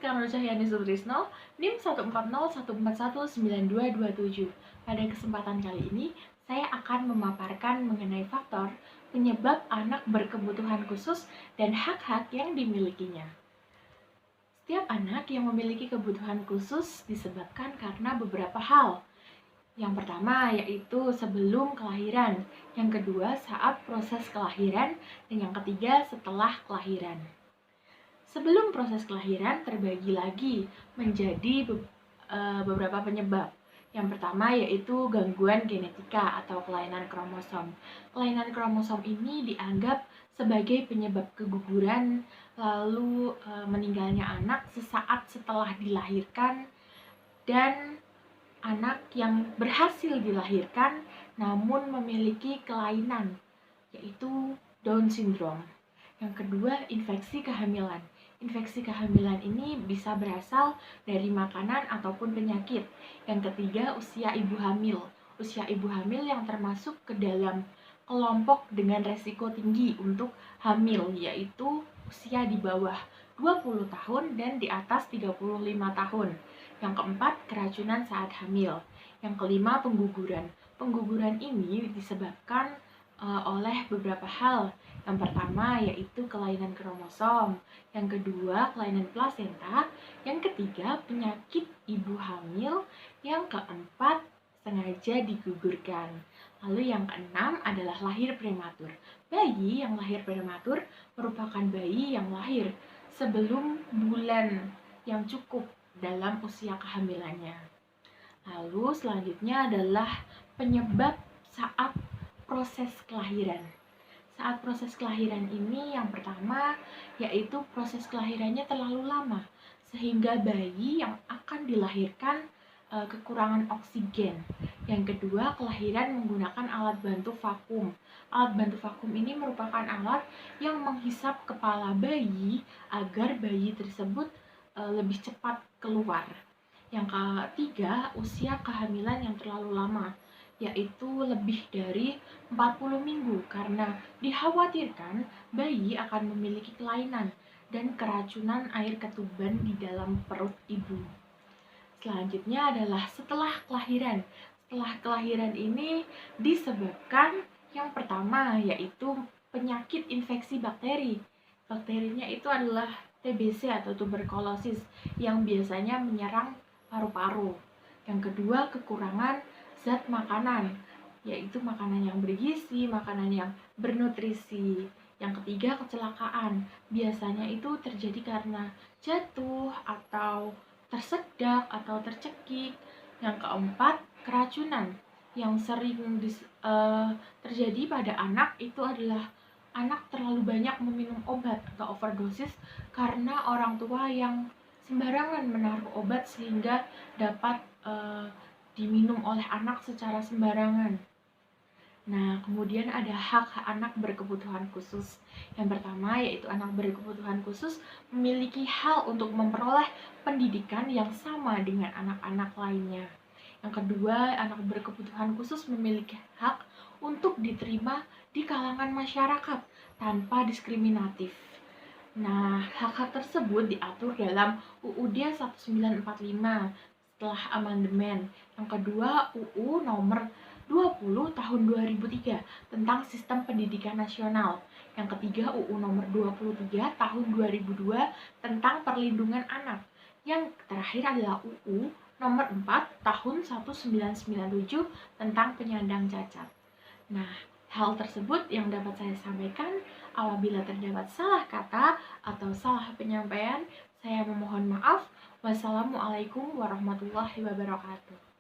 dengan Nur Cahyani Sutrisno, NIM 140141927. Pada kesempatan kali ini, saya akan memaparkan mengenai faktor penyebab anak berkebutuhan khusus dan hak-hak yang dimilikinya. Setiap anak yang memiliki kebutuhan khusus disebabkan karena beberapa hal. Yang pertama yaitu sebelum kelahiran, yang kedua saat proses kelahiran, dan yang ketiga setelah kelahiran. Sebelum proses kelahiran terbagi lagi menjadi beberapa penyebab. Yang pertama yaitu gangguan genetika atau kelainan kromosom. Kelainan kromosom ini dianggap sebagai penyebab keguguran lalu meninggalnya anak sesaat setelah dilahirkan, dan anak yang berhasil dilahirkan namun memiliki kelainan yaitu Down syndrome. Yang kedua, infeksi kehamilan. Infeksi kehamilan ini bisa berasal dari makanan ataupun penyakit. Yang ketiga, usia ibu hamil. Usia ibu hamil yang termasuk ke dalam kelompok dengan resiko tinggi untuk hamil, yaitu usia di bawah 20 tahun dan di atas 35 tahun. Yang keempat, keracunan saat hamil. Yang kelima, pengguguran. Pengguguran ini disebabkan oleh beberapa hal. Yang pertama yaitu kelainan kromosom, yang kedua kelainan plasenta, yang ketiga penyakit ibu hamil, yang keempat sengaja digugurkan. Lalu yang keenam adalah lahir prematur. Bayi yang lahir prematur merupakan bayi yang lahir sebelum bulan yang cukup dalam usia kehamilannya. Lalu selanjutnya adalah penyebab saat proses kelahiran. Saat proses kelahiran ini yang pertama yaitu proses kelahirannya terlalu lama sehingga bayi yang akan dilahirkan kekurangan oksigen. Yang kedua, kelahiran menggunakan alat bantu vakum. Alat bantu vakum ini merupakan alat yang menghisap kepala bayi agar bayi tersebut lebih cepat keluar. Yang ketiga, usia kehamilan yang terlalu lama, yaitu lebih dari 40 minggu karena dikhawatirkan bayi akan memiliki kelainan dan keracunan air ketuban di dalam perut ibu. Selanjutnya adalah setelah kelahiran. Setelah kelahiran ini disebabkan yang pertama yaitu penyakit infeksi bakteri. Bakterinya itu adalah TBC atau tuberkulosis yang biasanya menyerang paru-paru. Yang kedua, kekurangan zat makanan, yaitu makanan yang bergizi, makanan yang bernutrisi. Yang ketiga, kecelakaan. Biasanya itu terjadi karena jatuh atau tersedak atau tercekik. Yang keempat, keracunan. Yang sering terjadi pada anak itu adalah anak terlalu banyak meminum obat atau overdosis karena orang tua yang sembarangan menaruh obat sehingga dapat diminum oleh anak secara sembarangan. Nah, kemudian ada hak anak berkebutuhan khusus. Yang pertama yaitu anak berkebutuhan khusus memiliki hak untuk memperoleh pendidikan yang sama dengan anak-anak lainnya. Yang kedua, anak berkebutuhan khusus memiliki hak untuk diterima di kalangan masyarakat tanpa diskriminatif. Nah, hak-hak tersebut diatur dalam UUD 1945 setelah amandemen. Yang kedua, UU nomor 20 tahun 2003 tentang Sistem Pendidikan Nasional. Yang ketiga, UU nomor 23 tahun 2002 tentang Perlindungan Anak. Yang terakhir adalah UU nomor 4 tahun 1997 tentang penyandang cacat. Nah, hal tersebut yang dapat saya sampaikan. Apabila terdapat salah kata atau salah penyampaian, saya memohon maaf. Wassalamualaikum warahmatullahi wabarakatuh.